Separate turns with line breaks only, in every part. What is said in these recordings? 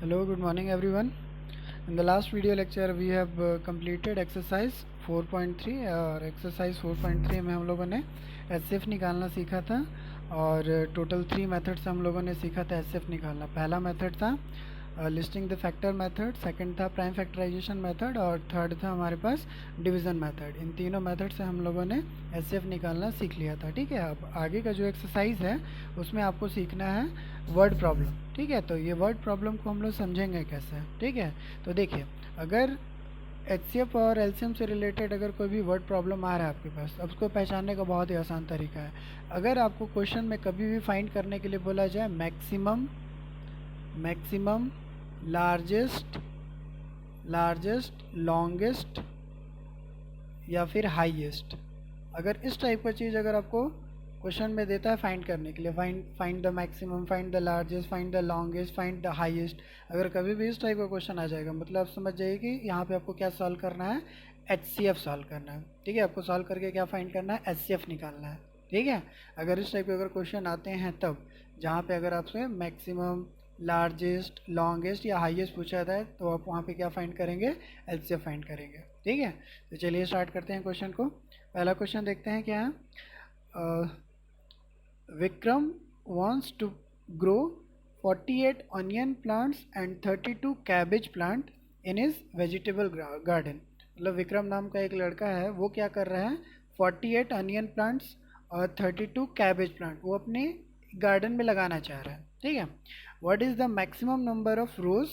Hello, good morning everyone. In the last video lecture we have completed exercise 4.3 और exercise 4.3 में हम लोगों ने HCF निकालना सीखा था और टोटल 3 मेथड से हम लोगों ने सीखा था HCF निकालना। पहला मेथड था listing the factor method, second था प्राइम फैक्टराइजेशन मेथड और थर्ड था हमारे पास डिवीज़न मेथड। इन तीनों मेथड से हम लोगों ने HCF निकालना सीख लिया था। ठीक है, अब आगे का जो एक्सरसाइज है उसमें आपको सीखना है वर्ड प्रॉब्लम। ठीक है, तो ये वर्ड प्रॉब्लम को हम लोग समझेंगे कैसे। ठीक है, तो देखिए, अगर HCF और LCM से रिलेटेड अगर कोई भी वर्ड प्रॉब्लम आ रहा है आपके पास, अब उसको पहचानने का बहुत ही आसान तरीका है। अगर आपको क्वेश्चन में कभी भी फाइंड करने के लिए बोला जाए मैक्सिमम, लार्जेस्ट, लॉन्गेस्ट या फिर हाईएस्ट, अगर इस टाइप का चीज़ अगर आपको क्वेश्चन में देता है फाइंड करने के लिए, find the maximum, find the largest, find the longest, find the highest, अगर कभी भी इस टाइप का क्वेश्चन आ जाएगा मतलब आप समझ जाइए कि यहाँ पे आपको क्या सॉल्व करना है, HCF सॉल्व करना है। ठीक है, आपको सॉल्व करके क्या फाइंड करना है, HCF निकालना है। ठीक है, अगर इस टाइप के अगर क्वेश्चन आते हैं तब, जहाँ पे अगर आपसे मैक्सिमम, लार्जेस्ट, लॉन्गेस्ट या हाईएस्ट पूछा था तो आप वहाँ पे क्या फाइंड करेंगे, HCF फाइंड करेंगे। ठीक है, तो चलिए स्टार्ट करते हैं क्वेश्चन को। पहला क्वेश्चन देखते हैं क्या है। Vikram wants to grow 48 onion plants and 32 cabbage plant in his vegetable garden। मतलब विक्रम नाम का एक लड़का है, वो क्या कर रहा है, 48 अनियन प्लांट्स और 32 कैबेज प्लांट वो अपने गार्डन में लगाना चाह रहा है। ठीक है, what is the maximum number of rows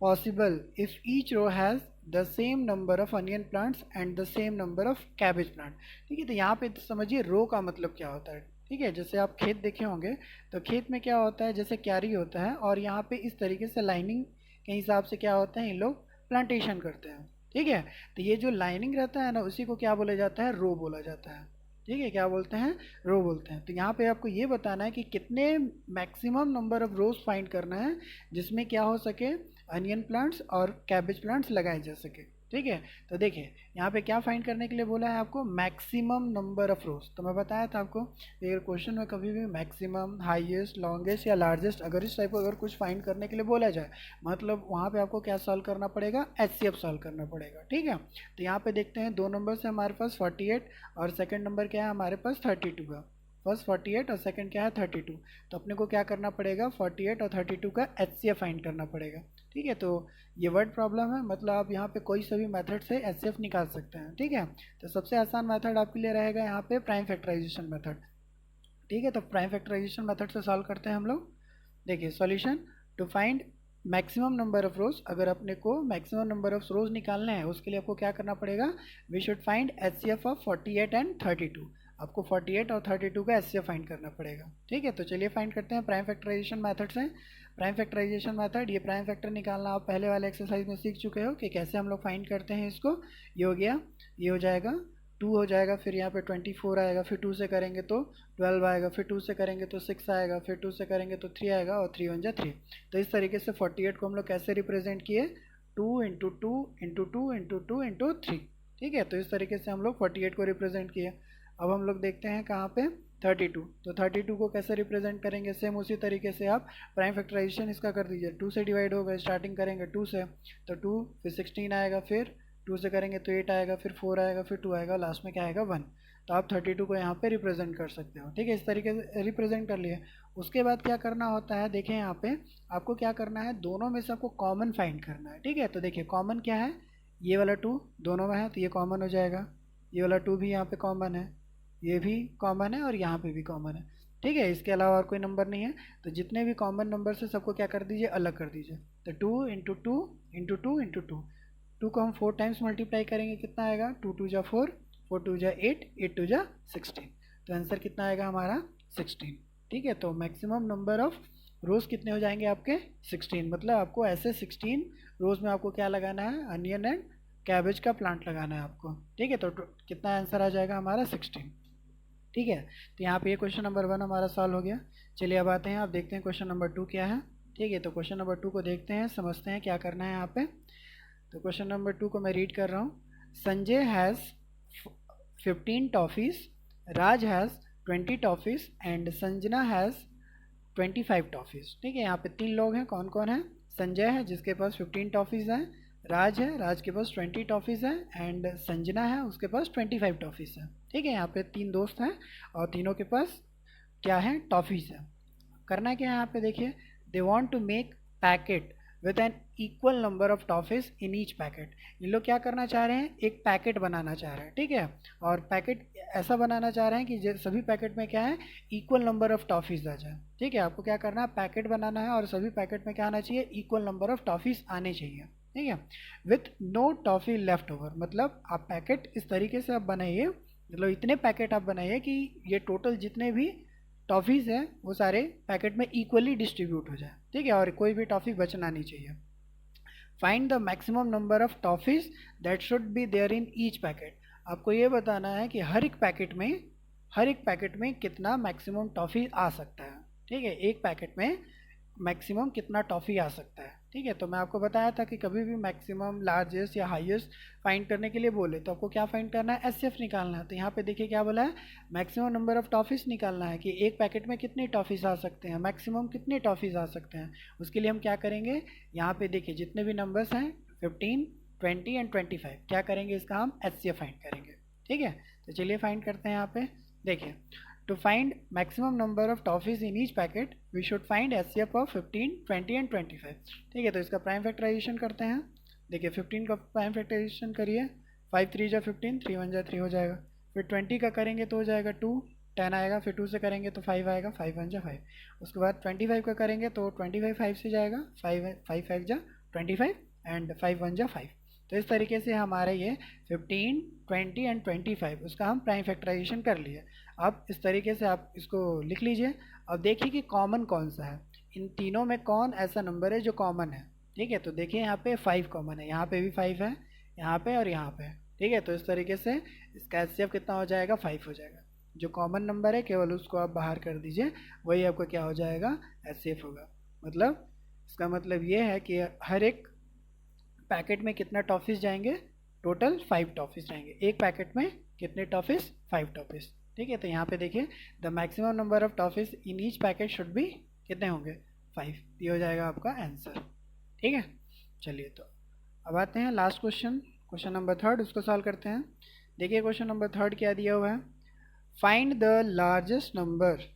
possible if each row has the same number of onion plants and the same number of cabbage plant. ठीक है, तो यहाँ पे तो समझिए रो का मतलब क्या होता है। ठीक है, जैसे आप खेत देखे होंगे तो खेत में क्या होता है, जैसे क्यारी होता है और यहाँ पे इस तरीके से लाइनिंग के हिसाब से क्या होता है, इन लोग प्लांटेशन करते हैं। ठीक है, तो ये जो लाइनिंग रहता है ना, उसी को क्या बोला जाता है, रो बोला जाता है। ठीक है, क्या बोलते हैं, रो बोलते हैं। तो यहाँ पे आपको ये बताना है कि कितने maximum number of rose find करना है जिसमें क्या हो सके, अनियन प्लांट्स और कैबेज प्लांट्स लगाए जा सके। ठीक है, तो देखिए यहाँ पे क्या फाइंड करने के लिए बोला है आपको, मैक्सिमम नंबर ऑफ रोज। तो मैं बताया था आपको, अगर क्वेश्चन में कभी भी मैक्सिमम, हाईएस्ट, लॉन्गेस्ट या लार्जेस्ट अगर इस टाइप का अगर कुछ फाइंड करने के लिए बोला जाए, मतलब वहाँ पे आपको क्या सॉल्व करना पड़ेगा, HCF सॉल्व करना पड़ेगा। ठीक है, तो यहाँ पे देखते हैं दो नंबर से हमारे पास 48 और सेकंड नंबर क्या है हमारे पास 32 है। फर्स्ट 48 और सेकंड क्या है 32। तो अपने को क्या करना पड़ेगा, 48 और 32 का HCF फाइंड करना पड़ेगा। ठीक है, तो ये वर्ड प्रॉब्लम है, मतलब आप यहाँ पे कोई सा भी मेथड से HCF निकाल सकते हैं। ठीक है, तो सबसे आसान मेथड आपके लिए रहेगा यहाँ पे प्राइम फैक्टराइजेशन मेथड। ठीक है, तो प्राइम फैक्टराइजेशन मेथड से सॉल्व करते हैं हम लोग। देखिए solution, to find maximum number of rows, अगर अपने को मैक्सिमम नंबर ऑफ रोज निकालना है उसके लिए आपको क्या करना पड़ेगा, we should find HCF of 48 and 32। आपको 48 और 32 का HCF फाइंड करना पड़ेगा। ठीक है, तो चलिए फाइंड करते हैं प्राइम फैक्टराइजेशन मेथड से। प्राइम फैक्टराइजेशन मेथड, ये प्राइम फैक्टर निकालना आप पहले वाले एक्सरसाइज में सीख चुके हो कि कैसे हम लोग फाइंड करते हैं इसको। ये हो गया, ये हो जाएगा 2 हो जाएगा, फिर यहाँ पे 24 आएगा, फिर 2 से करेंगे तो 12 आएगा, फिर 2 से करेंगे तो 6 आएगा, फिर 2 से करेंगे तो 3 आएगा और 3 1 जा 3। तो इस तरीके से 48 को हम लोग कैसे रिप्रेजेंट किए, 2 इंटू 2 इंटू 2 इंटू 2 इंटू 3। ठीक है, तो इस तरीके से हम लोग 48 को रिप्रेजेंट किए। अब हम लोग देखते हैं कहाँ पे 32। तो 32 को कैसे रिप्रेजेंट करेंगे, सेम उसी तरीके से आप प्राइम फैक्टराइजेशन इसका कर दीजिए। 2 से डिवाइड होगा, स्टार्टिंग करेंगे 2 से, तो 2 फिर 16 आएगा, फिर 2 से करेंगे तो 8 आएगा, फिर 4 आएगा, फिर 2 आएगा, लास्ट में क्या आएगा 1। तो आप 32 को यहाँ पे रिप्रेजेंट कर सकते हो। ठीक है, इस तरीके से रिप्रेजेंट कर लिए। उसके बाद क्या करना होता है, देखें यहाँ पे आपको क्या करना है, दोनों में से आपको कॉमन फाइंड करना है। ठीक है, तो देखिए कॉमन क्या है, ये वाला 2 दोनों में है तो ये कॉमन हो जाएगा, ये वाला 2 भी यहाँ पे कॉमन है, ये भी कॉमन है और यहाँ पे भी कॉमन है। ठीक है, इसके अलावा और कोई नंबर नहीं है, तो जितने भी कॉमन नंबर से सबको क्या कर दीजिए, अलग कर दीजिए। तो 2 इंटू 2 इंटू 2 इंटू 2, 2 को हम 4 टाइम्स मल्टीप्लाई करेंगे, कितना आएगा, 2 2 जा 4, 4 2 जा 8, 8 2 जा 16। तो आंसर कितना आएगा हमारा 16। ठीक है, तो मैक्सिमम नंबर ऑफ रोज़ कितने हो जाएंगे आपके 16, मतलब आपको ऐसे 16 रोज़ में आपको क्या लगाना है, अनियन एंड कैबेज का प्लांट लगाना है आपको। ठीक है, तो कितना आंसर आ जाएगा हमारा 16। ठीक है, तो यहाँ पे ये क्वेश्चन नंबर 1 हमारा सॉल्व हो गया। चलिए अब आते हैं, आप देखते हैं क्वेश्चन नंबर 2 क्या है। ठीक है, तो क्वेश्चन नंबर 2 को देखते हैं, समझते हैं क्या करना है यहाँ पे। तो क्वेश्चन नंबर 2 को मैं रीड कर रहा हूँ। Sanjay has 15 toffees, Raj has 20 toffees and Sanjana has 25 toffees. ठीक है, यहाँ पे 3 लोग हैं, कौन कौन है, संजय है जिसके पास 15 टॉफ़ीज़ हैं, राज है, राज के पास 20 टॉफ़ीज़ हैं, एंड संजना है उसके पास 25 टॉफ़ीज़ हैं। ठीक है, यहाँ पे 3 दोस्त हैं और तीनों के पास क्या है, टॉफ़ीज़ है। करना क्या है यहाँ पे देखिए, they want to make packet with an equal number of toffees in each packet. ये लोग क्या करना चाह रहे हैं, एक पैकेट बनाना चाह रहे हैं। ठीक है, और पैकेट ऐसा बनाना चाह रहे हैं कि सभी पैकेट में क्या है, इक्वल नंबर ऑफ टॉफ़ीज़ आ जाए। ठीक है, आपको क्या करना है, पैकेट बनाना है और सभी पैकेट में क्या आना चाहिए, इक्वल नंबर ऑफ टॉफ़ीज़ आने चाहिए। ठीक है, with no toffee left over, मतलब आप पैकेट इस तरीके से आप बनाइए, मतलब इतने पैकेट आप बनाइए कि ये टोटल जितने भी टॉफ़ीज़ हैं वो सारे पैकेट में इक्वली डिस्ट्रीब्यूट हो जाए। ठीक है, और कोई भी टॉफ़ी बचना नहीं चाहिए। Find the maximum number of toffees that should be there in each packet. आपको ये बताना है कि हर एक पैकेट में कितना मैक्सिमम टॉफ़ी आ सकता है। ठीक है, एक पैकेट में मैक्सिमम कितना टॉफ़ी आ सकता है। ठीक है, तो मैं आपको बताया था कि कभी भी मैक्सिमम, लार्जेस्ट या हाईएस्ट फाइंड करने के लिए बोले तो आपको क्या फाइंड करना है, एचसीएफ निकालना है। तो यहाँ पे देखिए क्या बोला है, मैक्सिमम नंबर ऑफ टॉफ़ीज़ निकालना है कि एक पैकेट में कितनी टॉफ़ीज़ आ सकते हैं, मैक्सिमम कितने टॉफ़ीज़ आ सकते हैं। उसके लिए हम क्या करेंगे, यहाँ पे देखिए जितने भी नंबर्स हैं 15, 20 एंड 25, क्या करेंगे, इसका हम एचसीएफ फाइंड करेंगे। ठीक है, तो चलिए फाइंड करते हैं। यहाँ पे देखिए, to find maximum number of toffees in each packet we should find HCF of 15, 20 and 25। ठीक है, तो इसका प्राइम फैक्टराइजेशन करते हैं। देखिए 15 का प्राइम फैक्टराइजेशन करिए, 5 3 जा 15, 3 1 जा 3 हो जाएगा। फिर 20 का करेंगे तो हो जाएगा 2, 10 आएगा, फिर 2 से करेंगे तो 5 आएगा, 5 1 जा 5। उसके बाद 25 का करेंगे तो 25 5 से जाएगा, 5 5 जा 25 एंड 5 1 जा 5। तो इस तरीके से हमारे ये 15, 20 एंड 25 उसका हम प्राइम फैक्टराइजेशन कर लिए। अब इस तरीके से आप इसको लिख लीजिए। अब देखिए कि कॉमन कौन सा है, इन तीनों में कौन ऐसा नंबर है जो कॉमन है। ठीक है, तो देखिए यहाँ पे 5 कॉमन है, यहाँ पे भी 5 है, यहाँ पे और यहाँ पे। ठीक है, तो इस तरीके से इसका एचसीएफ कितना हो जाएगा, 5 हो जाएगा। जो कॉमन नंबर है केवल उसको आप बाहर कर दीजिए, वही आपका क्या हो जाएगा, एचसीएफ होगा। मतलब इसका मतलब ये है कि हर एक पैकेट में कितना टॉफ़ीज़ जाएंगे, टोटल 5 टॉफ़ीज़ जाएंगे। एक पैकेट में कितने टॉफ़ीज़, 5 टॉफ़ीज़। ठीक है, तो यहाँ पे देखिए the maximum number of toffees in each packet should be कितने होंगे, 5। ये हो जाएगा आपका आंसर। ठीक है, चलिए तो अब आते हैं लास्ट क्वेश्चन नंबर 3, उसको सॉल्व करते हैं। देखिए क्वेश्चन नंबर 3 क्या दिया हुआ है, find the largest number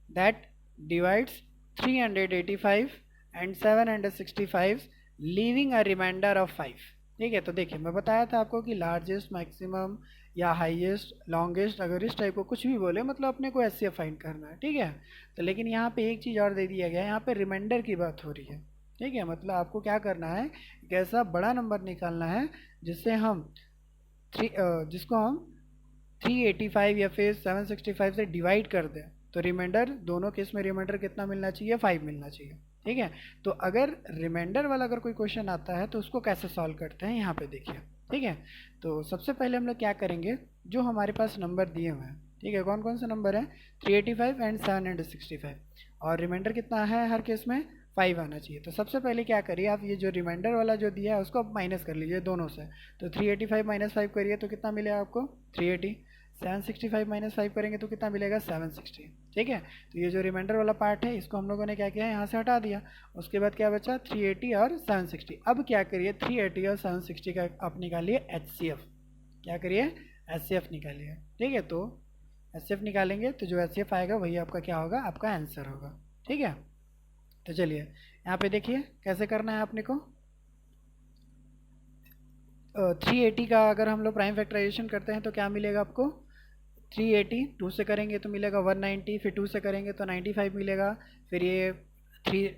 that divides 385 and 765 leaving a remainder of 5। ठीक है, तो देखिए मैं बताया था आपको कि लार्जेस्ट, मैक्सिमम या हाईएस्ट, लॉन्गेस्ट, अगर इस टाइप को कुछ भी बोले मतलब अपने को एचसीएफ फाइंड करना है। ठीक है, तो लेकिन यहाँ पे एक चीज़ और दे दिया गया है, यहाँ पे रिमाइंडर की बात हो रही है। ठीक है, मतलब आपको क्या करना है, एक ऐसा बड़ा नंबर निकालना है जिससे हम जिसको हम 385 या फिर 765 से डिवाइड कर दें। तो रिमाइंडर, दोनों केस में रिमाइंडर कितना मिलना चाहिए, 5 मिलना चाहिए। ठीक है, तो अगर रिमाइंडर वाला अगर कोई क्वेश्चन आता है तो उसको कैसे सॉल्व करते हैं, यहाँ पे देखिए। ठीक है, तो सबसे पहले हम लोग क्या करेंगे, जो हमारे पास नंबर दिए हुए हैं, ठीक है, कौन कौन से नंबर है, 385 एंड 765, और रिमाइंडर कितना है हर केस में, 5 आना चाहिए। तो सबसे पहले क्या करिए, आप ये जो रिमाइंडर वाला जो दिया है उसको आप माइनस कर लीजिए दोनों से। तो 385 माइनस 5 करिए तो कितना मिलेगा आपको, 380। 765 माइनस 5 करेंगे तो कितना मिलेगा, 760। ठीक है, तो ये जो रिमाइंडर वाला पार्ट है इसको हम लोगों ने क्या किया है, यहाँ से हटा दिया। उसके बाद क्या बचा, 380 और 760। अब क्या करिए, 380 और 760 का आप निकालिए एचसीएफ। क्या करिए, एचसीएफ निकालिए। ठीक है, तो एचसीएफ निकालेंगे तो जो एचसीएफ आएगा वही आपका क्या होगा, आपका आंसर होगा। ठीक है, तो चलिए यहाँ पे देखिए कैसे करना है अपने को। 380 का अगर हम लोग प्राइम फैक्टराइजेशन करते हैं तो क्या मिलेगा आपको, 380, 2 से करेंगे तो मिलेगा 190, फिर 2 से करेंगे तो 95 मिलेगा। फिर ये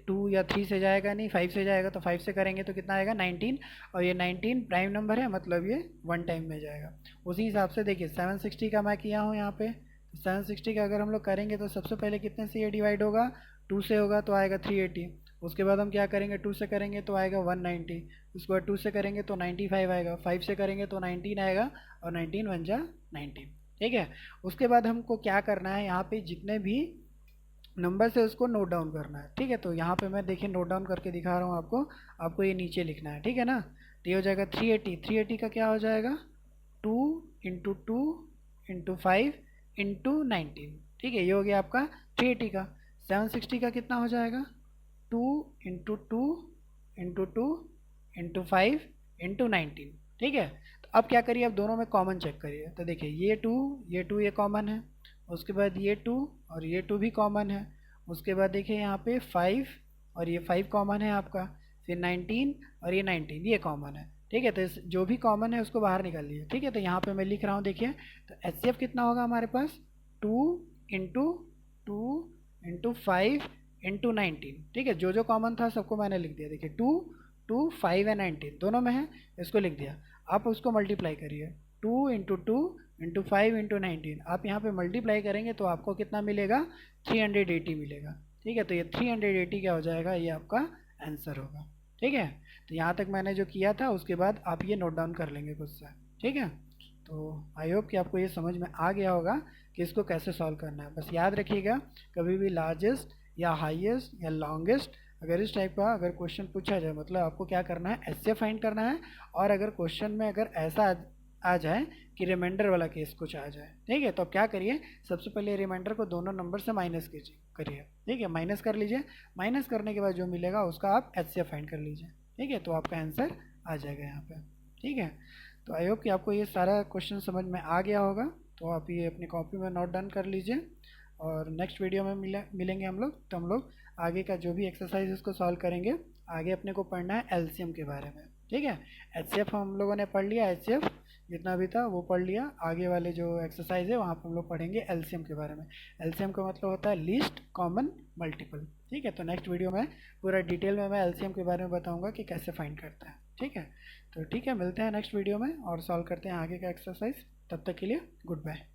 2 या 3 से जाएगा नहीं, 5 से जाएगा, तो 5 से करेंगे तो कितना आएगा, 19। और ये 19 प्राइम नंबर है, मतलब ये 1 टाइम में जाएगा। उसी हिसाब से देखिए 760 का मैं किया हूँ यहाँ पे, 760 का अगर हम लोग करेंगे तो सबसे पहले कितने से ये डिवाइड होगा, 2 से होगा तो आएगा 380। उसके बाद हम क्या करेंगे, 2 से करेंगे तो आएगा 190। उसके बाद 2 से करेंगे तो 95 आएगा, 5 से करेंगे तो 19 आएगा, और 19 1 जा 19। ठीक है, उसके बाद हमको क्या करना है, यहाँ पे जितने भी नंबर से उसको नोट डाउन करना है। ठीक है, तो यहाँ पे मैं देखिए नोट डाउन करके दिखा रहा हूँ आपको ये नीचे लिखना है। ठीक है ना, तो ये हो जाएगा 380। 380 का क्या हो जाएगा, 2 इंटू 2 इंटू 5 इंटू 19। ठीक है, ये हो गया आपका 380 का। 760 का कितना हो जाएगा, 2 इंटू 2 इंटू 2 इंटू 5 इंटू 19। ठीक है, तो अब क्या करिए, अब दोनों में कॉमन चेक करिए। तो देखिए ये 2 ये कॉमन है, उसके बाद ये 2 और ये 2 भी कॉमन है, उसके बाद देखिए यहाँ पे 5 और ये 5 कॉमन है आपका, फिर 19 और ये 19 ये कॉमन है। ठीक है, तो जो भी कॉमन है उसको बाहर निकालिए। ठीक है, तो यहाँ पे मैं लिख रहा हूँ, देखिए तो HCF कितना होगा हमारे पास, 2 इंटू 2 इंटू 5 इंटू 19। ठीक है, जो जो कॉमन था सबको मैंने लिख दिया। देखिए 2 2 5 है 19 दोनों में है, इसको लिख दिया। आप उसको मल्टीप्लाई करिए, 2 इंटू 2 इंटू 5 इंटू 19। आप यहाँ पे मल्टीप्लाई करेंगे तो आपको कितना मिलेगा, 380 मिलेगा। ठीक है, तो ये 380 क्या हो जाएगा, ये आपका आंसर होगा। ठीक है, तो यहाँ तक मैंने जो किया था उसके बाद आप ये नोट डाउन कर लेंगे खुद से। ठीक है, तो आई होप कि आपको ये समझ में आ गया होगा कि इसको कैसे सॉल्व करना है। बस याद रखिएगा, कभी भी लार्जेस्ट या हाईएस्ट या लॉन्गेस्ट अगर इस टाइप का अगर क्वेश्चन पूछा जाए, मतलब आपको क्या करना है, HCF फाइंड करना है। और अगर क्वेश्चन में अगर ऐसा आ जाए कि रिमाइंडर वाला केस कुछ आ जाए, ठीक है, तो आप क्या करिए, सबसे पहले रिमाइंडर को दोनों नंबर से माइनस करिए। ठीक है, माइनस कर लीजिए, माइनस करने के बाद जो मिलेगा उसका आप HCF फाइंड कर लीजिए। ठीक है, तो आपका आंसर आ जाएगा यहाँ पे। ठीक है, तो आई होप कि आपको ये सारा क्वेश्चन समझ में आ गया होगा। तो आप ये अपनी कॉपी में नोट डाउन कर लीजिए, और नेक्स्ट वीडियो में मिलेंगे हम लोग। तो हम लोग आगे का जो भी एक्सरसाइज इसको सॉल्व करेंगे। आगे अपने को पढ़ना है LCM के बारे में। ठीक है, HCF हम लोगों ने पढ़ लिया, HCF जितना भी था वो पढ़ लिया। आगे वाले जो एक्सरसाइज है वहाँ पर हम लोग पढ़ेंगे LCM के बारे में। LCM का मतलब होता है लीस्ट कॉमन मल्टीपल। ठीक है, तो नेक्स्ट वीडियो में पूरा डिटेल में मैं LCM के बारे में बताऊँगा कि कैसे फाइंड करता है। ठीक है, तो ठीक है, मिलते हैं नेक्स्ट वीडियो में और सॉल्व करते हैं आगे का एक्सरसाइज। तब तक के लिए गुड बाय।